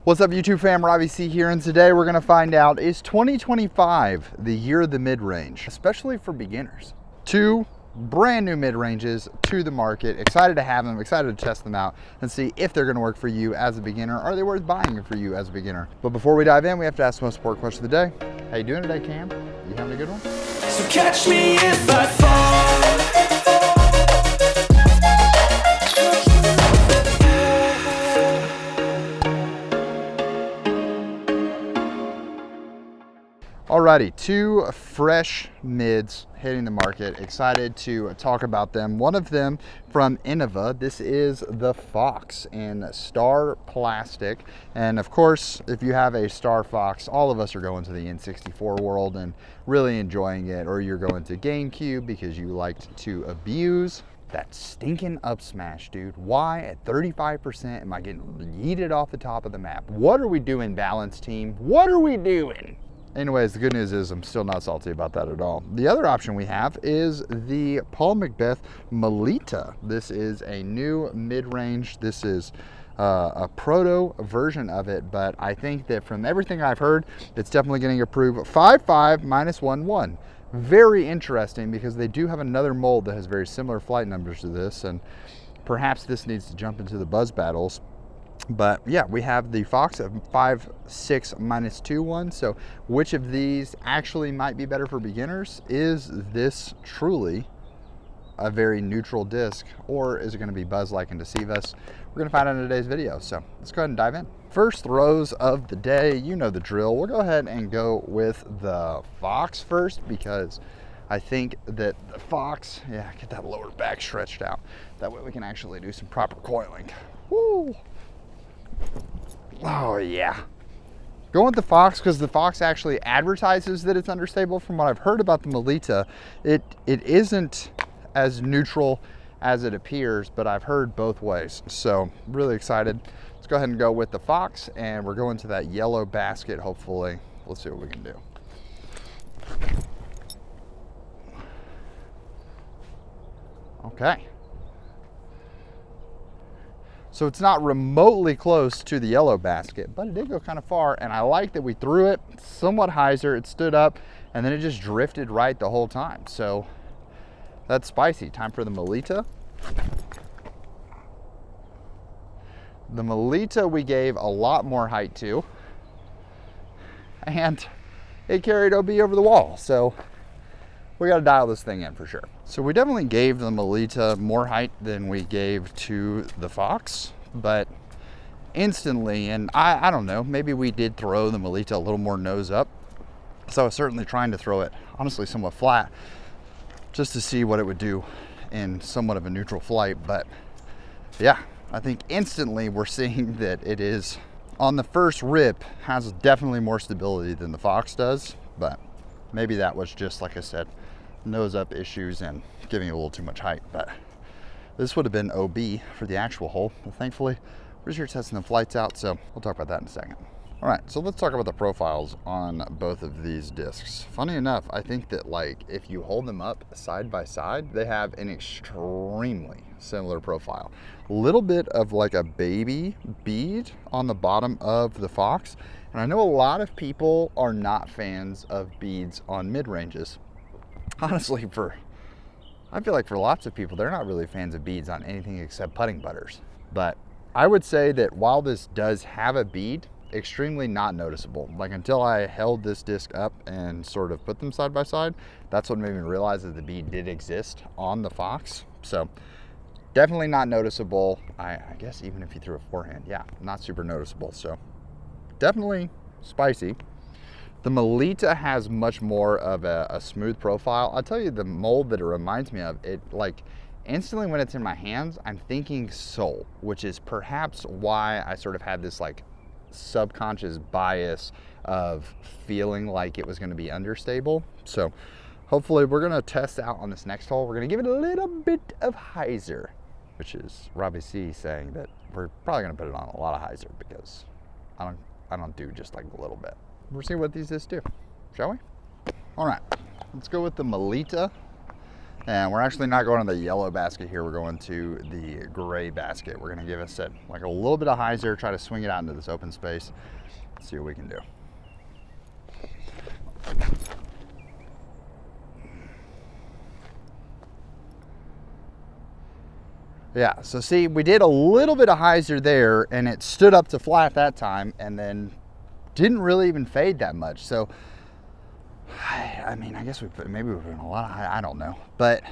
What's up YouTube fam, Robbie C here, and today we're gonna find out, is 2025 the year of the mid-range, especially for beginners? Two brand new mid-ranges to the market. Excited to have them, excited to test them out and see if they're gonna work for you as a beginner. Are they worth buying for you as a beginner? But before we dive in, we have to ask the most important question of the day. How you doing today, Cam? You having a good one? So catch me if I fall. Alrighty, two fresh mids hitting the market. Excited to talk about them. One of them from Innova. This is the Fox in Star Plastic. And of course, if you have a Star Fox, all of us are going to the N64 world and really enjoying it. Or you're going to GameCube because you liked to abuse that stinking up smash, dude. Why at 35% am I getting yeeted off the top of the map? What are we doing, balance team? What are we doing? Anyways, the good news is I'm still not salty about that at all. The other option we have is the Paul Macbeth Malita. This is a new mid-range. This is a proto version of it, but I think that from everything I've heard, it's definitely getting approved 5.5 minus 1.1. Very interesting because they do have another mold that has very similar flight numbers to this, and perhaps this needs to jump into the buzz battles. But yeah, we have the Fox of 5.6 minus 2.1. So which of these actually might be better for beginners? Is this truly a very neutral disc, or is it going to be buzz-like and deceive us? We're going to find out in today's video. So let's go ahead and dive in. First throws of the day, you know the drill. We'll go ahead and go with the Fox first because I think that the Fox, yeah, get that lower back stretched out. That way we can actually do some proper coiling. Woo! Oh yeah. Going with the Fox because the Fox actually advertises that it's understable. From what I've heard about the Malita, it isn't as neutral as it appears, but I've heard both ways. So really excited. Let's go ahead and go with the Fox, and we're going to that yellow basket, hopefully. Let's see what we can do. Okay. So it's not remotely close to the yellow basket, but it did go kind of far, and I like that we threw it somewhat hyzer. It stood up, and then it just drifted right the whole time. So that's spicy. Time for the Malita. The Malita we gave a lot more height to, and it carried OB over the wall. So we got to dial this thing in for sure. So we definitely gave the Malita more height than we gave to the Fox, but instantly, and I don't know, maybe we did throw the Malita a little more nose up. So I was certainly trying to throw it, honestly, somewhat flat, just to see what it would do in somewhat of a neutral flight. But yeah, I think instantly we're seeing that it is, on the first rip, has definitely more stability than the Fox does, but maybe that was just, like I said, nose up issues and giving it a little too much height. But this would have been OB for the actual hole. But thankfully, we're just here testing the flights out, so we'll talk about that in a second. All right, so let's talk about the profiles on both of these discs. Funny enough, I think that like if you hold them up side by side, they have an extremely similar profile. A little bit of like a baby bead on the bottom of the Fox. And I know a lot of people are not fans of beads on mid-ranges. Honestly, I feel like for lots of people, they're not really fans of beads on anything except putting butters. But I would say that while this does have a bead, extremely not noticeable. Like until I held this disc up and sort of put them side by side, that's what made me realize that the bead did exist on the Fox. So definitely not noticeable. I guess even if you threw a forehand, yeah, not super noticeable. So definitely spicy. The Malita has much more of a smooth profile. I'll tell you the mold that it reminds me of, it like instantly when it's in my hands, I'm thinking Soul, which is perhaps why I sort of had this like subconscious bias of feeling like it was going to be understable. So hopefully we're going to test out on this next hole. We're going to give it a little bit of hyzer, which is Robbie C saying that we're probably going to put it on a lot of hyzer because I don't do just like a little bit. We'll see what these discs do, shall we? All right, let's go with the Malita. And we're actually not going to the yellow basket here. We're going to the gray basket. We're gonna give us like a little bit of hyzer, try to swing it out into this open space, see what we can do. Yeah, so see, we did a little bit of hyzer there and it stood up to flat that time and then didn't really even fade that much. So, I mean, I guess maybe we put in a lot of I don't know, but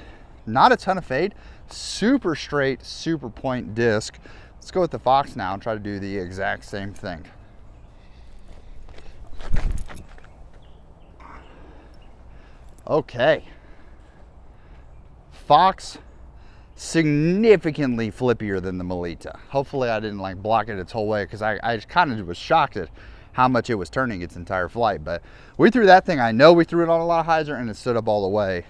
not a ton of fade. Super straight, super point disc. Let's go with the Fox now and try to do the exact same thing. Okay. Fox, significantly flippier than the Malita. Hopefully I didn't like block it its whole way, because I kind of was shocked at how much it was turning its entire flight. But we threw that thing, I know we threw it on a lot of hyzer and it stood up all the way.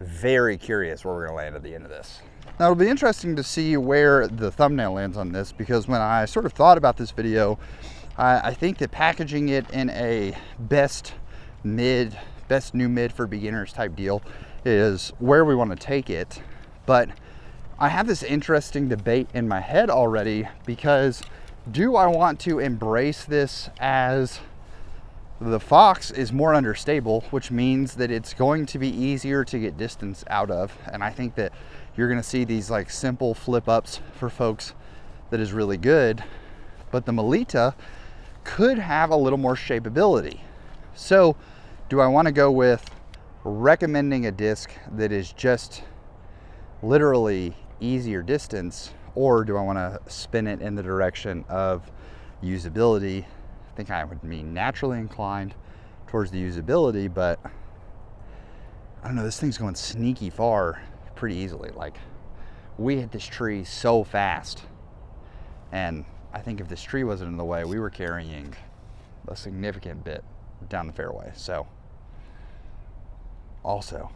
Very curious where we're gonna land at the end of this. Now it'll be interesting to see where the thumbnail lands on this, because when I sort of thought about this video, I think that packaging it in a best new mid for beginners type deal is where we want to take it. But I have this interesting debate in my head already, because do I want to embrace this as the Fox is more understable, which means that it's going to be easier to get distance out of, and I think that you're going to see these like simple flip ups for folks that is really good, but the Malita could have a little more shapeability. So do I want to go with recommending a disc that is just literally easier distance, or do I want to spin it in the direction of usability? I think I would be naturally inclined towards the usability, but I don't know, this thing's going sneaky far pretty easily. Like, we hit this tree so fast, and I think if this tree wasn't in the way, we were carrying a significant bit down the fairway. So also,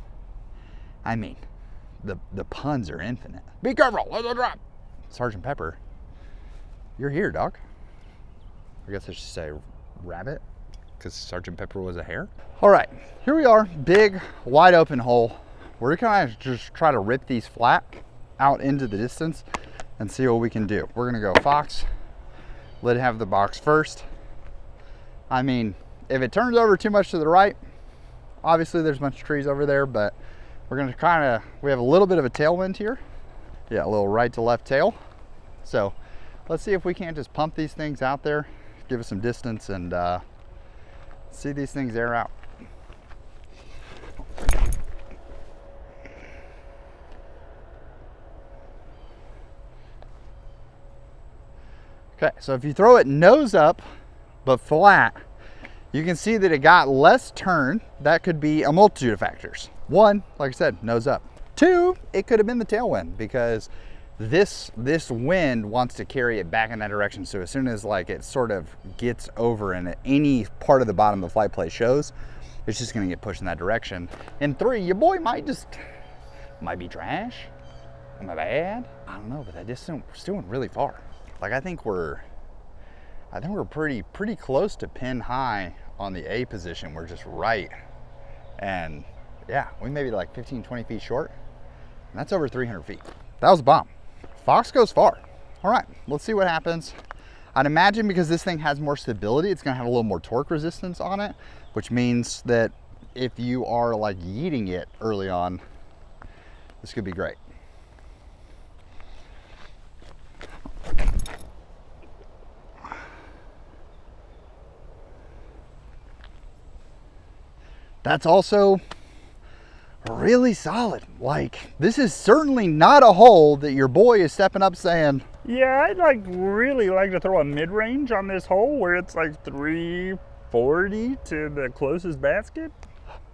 I mean, the puns are infinite. Be careful, let it drop. Sergeant Pepper, you're here, dog. I guess I should say rabbit, because Sergeant Pepper was a hare. All right, here we are, big, wide open hole. We're gonna just try to rip these flat out into the distance and see what we can do. We're gonna go Fox, let it have the box first. I mean, if it turns over too much to the right, obviously there's a bunch of trees over there, but we're gonna we have a little bit of a tailwind here. Yeah, a little right to left tail. So let's see if we can't just pump these things out there, give us some distance, and see these things air out. Okay, so if you throw it nose up but flat, you can see that it got less turn. That could be a multitude of factors. One, like I said, nose up. Two, it could have been the tailwind, because this wind wants to carry it back in that direction. So as soon as like it sort of gets over and any part of the bottom of the flight plate shows, it's just gonna get pushed in that direction. And three, your boy might be trash. Am I bad? I don't know, but that distance still went really far. Like I think we're pretty close to pin high on the A position. We're just right. And yeah, we may be like 15, 20 feet short. And that's over 300 feet. That was a bomb. Fox goes far. All right, let's see what happens. I'd imagine because this thing has more stability, it's gonna have a little more torque resistance on it, which means that if you are like yeeting it early on, this could be great. That's also really solid. Like, this is certainly not a hole that your boy is stepping up saying, yeah, I'd really like to throw a mid-range on this hole where it's like 340 to the closest basket.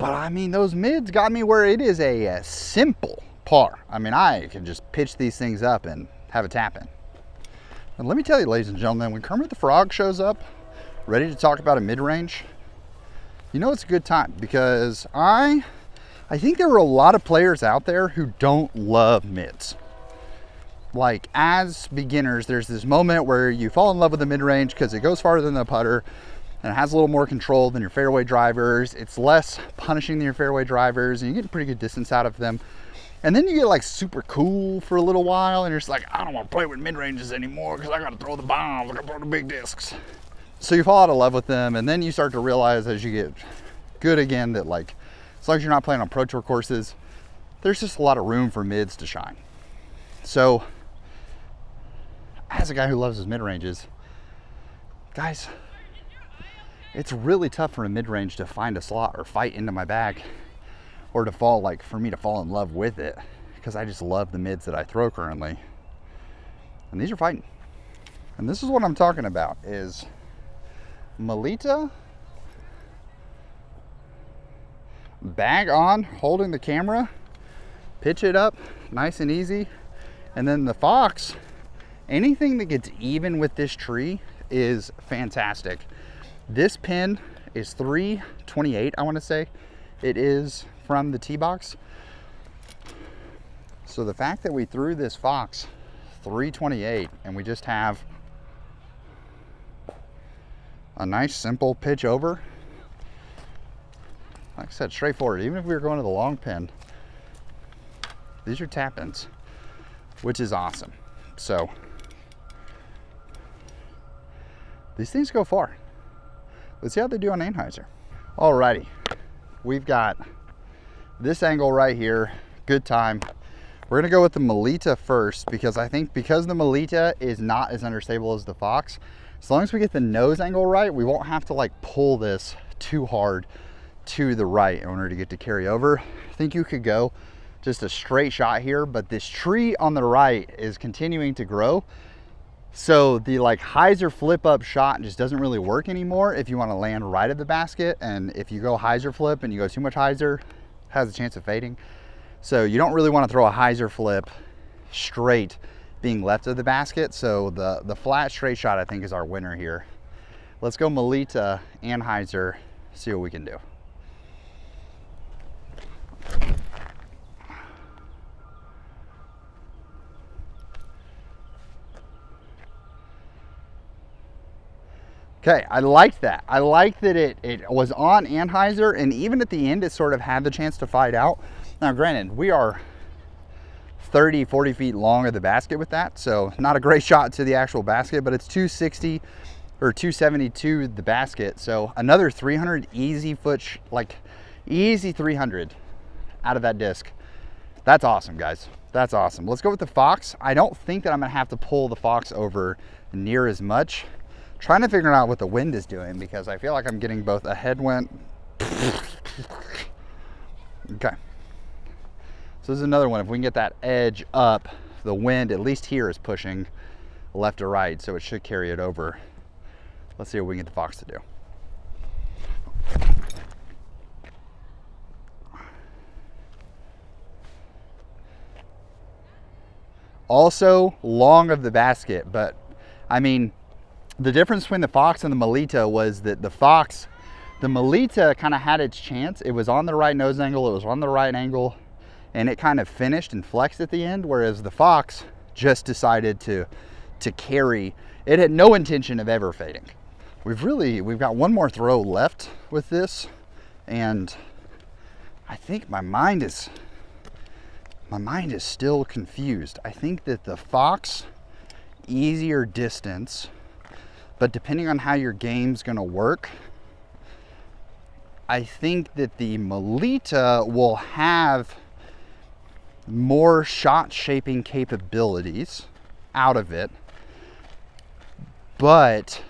but I mean, those mids got me where it is a simple par. I mean, I can just pitch these things up and have a tap in. And let me tell you, ladies and gentlemen, when Kermit the Frog shows up ready to talk about a mid-range, you know it's a good time, because I think there are a lot of players out there who don't love mids. Like, as beginners, there's this moment where you fall in love with the mid-range because it goes farther than the putter and it has a little more control than your fairway drivers. It's less punishing than your fairway drivers and you get pretty good distance out of them. And then you get like super cool for a little while and you're just like, I don't want to play with mid-ranges anymore because I got to throw the bombs, I got to throw the big discs. So you fall out of love with them, and then you start to realize as you get good again that like, as long as you're not playing on Pro Tour courses, there's just a lot of room for mids to shine. So as a guy who loves his mid-ranges, guys, it's really tough for a mid-range to find a slot or fight into my bag, or to fall, like for me to fall in love with it, because I just love the mids that I throw currently. And these are fighting. And this is what I'm talking about, is Malita, bag on, holding the camera, pitch it up nice and easy. And then the Fox, anything that gets even with this tree is fantastic. This pin is 328, I want to say it is, from the tee box. So the fact that we threw this Fox 328 and we just have a nice simple pitch over, like I said, straightforward. Even if we were going to the long pin, these are tap-ins, which is awesome. So these things go far. Let's see how they do on Anhyzer. Alrighty, we've got this angle right here, good time. We're gonna go with the Malita first, because I think because the Malita is not as understable as the Fox, as long as we get the nose angle right, we won't have to like pull this too hard to the right in order to get to carry over. I think you could go just a straight shot here, but this tree on the right is continuing to grow. So the like hyzer flip up shot just doesn't really work anymore if you want to land right at the basket. And if you go hyzer flip and you go too much hyzer, it has a chance of fading. So you don't really want to throw a hyzer flip straight being left of the basket. So the flat straight shot I think is our winner here. Let's go Malita and Anhyzer, see what we can do. Okay, I liked that. I liked that it was on Anhyzer, and even at the end, it sort of had the chance to fight out. Now, granted, we are 30, 40 feet long of the basket with that, so not a great shot to the actual basket, but it's 260 or 272 the basket, so another 300 easy foot, like easy 300 out of that disc. That's awesome, guys. That's awesome. Let's go with the Fox. I don't think that I'm gonna have to pull the Fox over near as much. Trying to figure out what the wind is doing, because I feel like I'm getting both a headwind. Okay. So this is another one. If we can get that edge up, the wind at least here is pushing left to right, so it should carry it over. Let's see what we can get the Fox to do. Also long of the basket, but I mean, the difference between the Fox and the Malita was that the Malita kind of had its chance. It was on the right nose angle, it was on the right angle, and it kind of finished and flexed at the end, whereas the Fox just decided to carry. It had no intention of ever fading. We've got one more throw left with this, and I think my mind is still confused. I think that the Fox, easier distance, but depending on how your game's gonna work, I think that the Malita will have more shot shaping capabilities out of it, but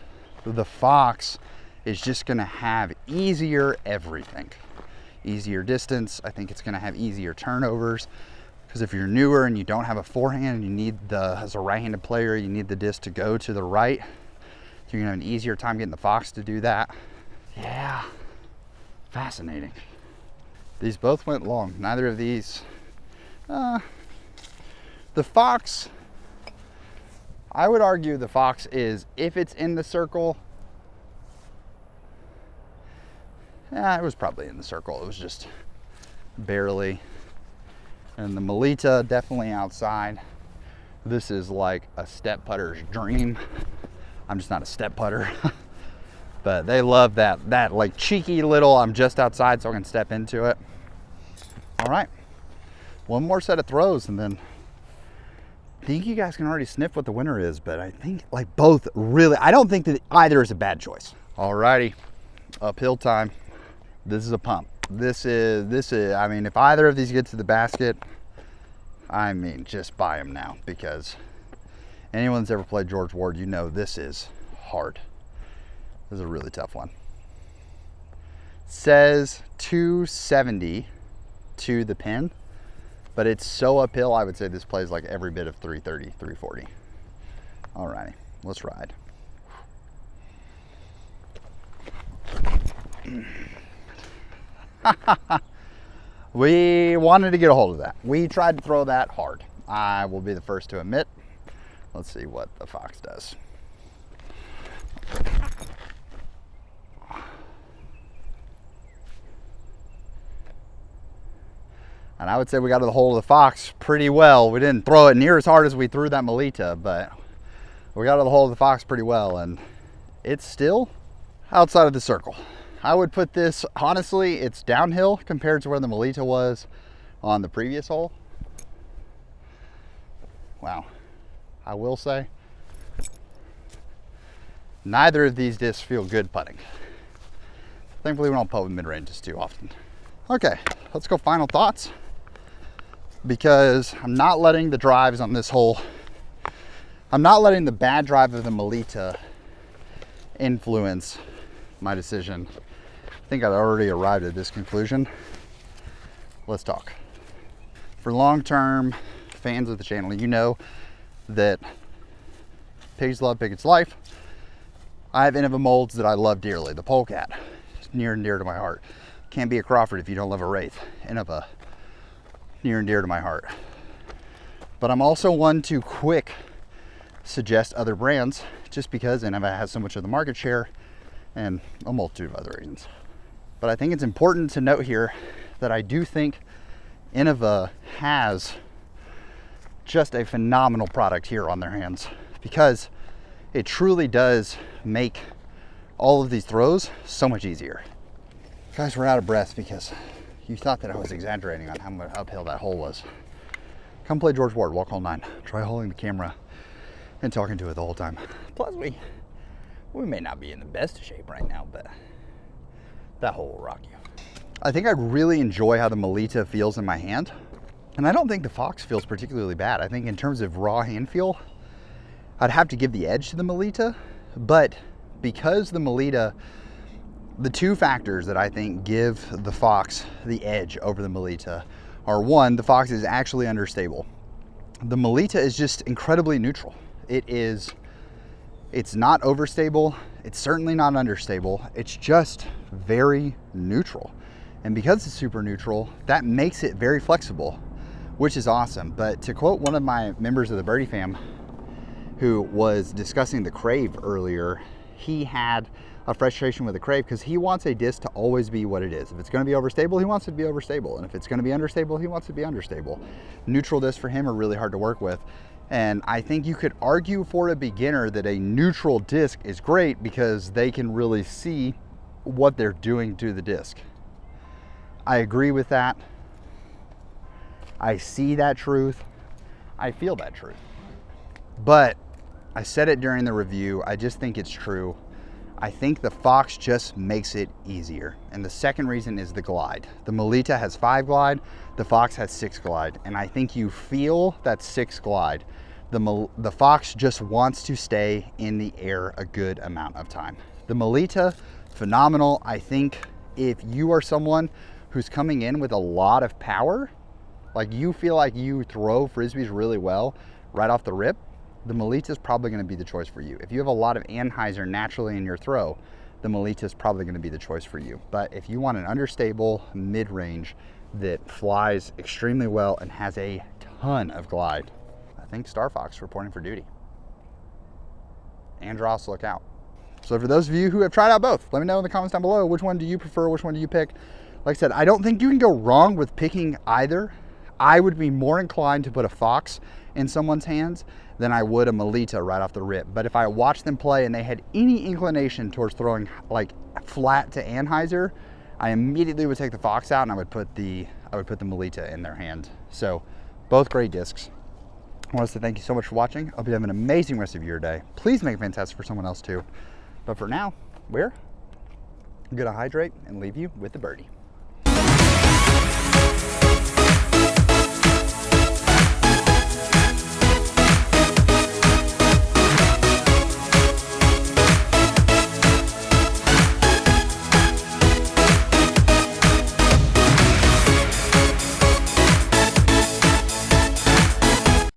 the Fox is just gonna have easier everything. Easier distance, I think it's gonna have easier turnovers, because if you're newer and you don't have a forehand and you need as a right-handed player, you need the disc to go to the right, you're gonna have an easier time getting the Fox to do that. Yeah, fascinating. These both went long. Neither of these. The Fox, I would argue the Fox is, if it's in the circle, it was probably in the circle. It was just barely. And the Malita, definitely outside. This is like a step putter's dream. I'm just not a step putter. But they love that like cheeky little, I'm just outside so I can step into it. All right, one more set of throws, and then I think you guys can already sniff what the winner is, but I think like both really, I don't think that either is a bad choice. Alrighty, uphill time. This is a pump. This is, I mean, if either of these get to the basket, I mean, just buy them now, because anyone that's ever played George Ward, you know this is hard. This is a really tough one. Says 270 to the pin, but it's so uphill, I would say this plays like every bit of 330, 340. Alrighty, let's ride. We wanted to get a hold of that. We tried to throw that hard. I will be the first to admit. Let's see what the Fox does. And I would say we got to the hole of the Fox pretty well. We didn't throw it near as hard as we threw that Malita, but we got to the hole of the Fox pretty well, and it's still outside of the circle. I would put this, honestly, it's downhill compared to where the Malita was on the previous hole. Wow. I will say, neither of these discs feel good putting. Thankfully, we don't putt with mid-ranges too often. Okay, let's go final thoughts, because I'm not letting the drives on this hole, I'm not letting the bad drive of the Malita influence my decision. I think I've already arrived at this conclusion. Let's talk. For long-term fans of the channel, you know that pigs love pig, it's life. I have Innova molds that I love dearly. The polecat, it's near and dear to my heart. Can't be a Crawford if you don't love a Wraith. Innova, near and dear to my heart. But I'm also one to quick suggest other brands, just because Innova has so much of the market share and a multitude of other reasons. But I think it's important to note here that I do think Innova has just a phenomenal product here on their hands, because it truly does make all of these throws so much easier. Guys, we're out of breath because you thought that I was exaggerating on how much uphill that hole was. Come play George Ward, walk hole 9. Try holding the camera and talking to it the whole time. Plus, we may not be in the best of shape right now, but that hole will rock you. I think I really enjoy how the Malita feels in my hand. And I don't think the Fox feels particularly bad. I think in terms of raw hand feel, I'd have to give the edge to the Malita. But because the Malita, the two factors that I think give the Fox the edge over the Malita are, one, the Fox is actually understable. The Malita is just incredibly neutral. It's not overstable. It's certainly not understable. It's just very neutral. And because it's super neutral, that makes it very flexible, which is awesome. But to quote one of my members of the Birdie fam who was discussing the Crave earlier, he had a frustration with the Crave because he wants a disc to always be what it is. If it's going to be overstable, he wants it to be overstable. And if it's going to be understable, he wants it to be understable. Neutral discs for him are really hard to work with. And I think you could argue for a beginner that a neutral disc is great because they can really see what they're doing to the disc. I agree with that. I see that truth. I feel that truth. But I said it during the review. I just think it's true. I think the Fox just makes it easier. And the second reason is the glide. The Malita has 5 glide, the Fox has 6 glide. And I think you feel that 6 glide. The Fox just wants to stay in the air a good amount of time. The Malita, phenomenal. I think if you are someone who's coming in with a lot of power, like you feel like you throw Frisbees really well right off the rip, the Malita is probably going to be the choice for you. If you have a lot of Anhyzer naturally in your throw, the Malita is probably going to be the choice for you. But if you want an understable mid-range that flies extremely well and has a ton of glide, I think Star Fox reporting for duty. Andros, look out. So for those of you who have tried out both, let me know in the comments down below, which one do you prefer, which one do you pick? Like I said, I don't think you can go wrong with picking either. I would be more inclined to put a Fox in someone's hands than I would a Malita right off the rip. But if I watched them play and they had any inclination towards throwing like flat to Anhyzer, I immediately would take the Fox out and I would put the I would put the Malita in their hand. So both great discs. I want to say thank you so much for watching. I hope you have an amazing rest of your day. Please make it fantastic for someone else too. But for now, we're going to hydrate and leave you with the birdie.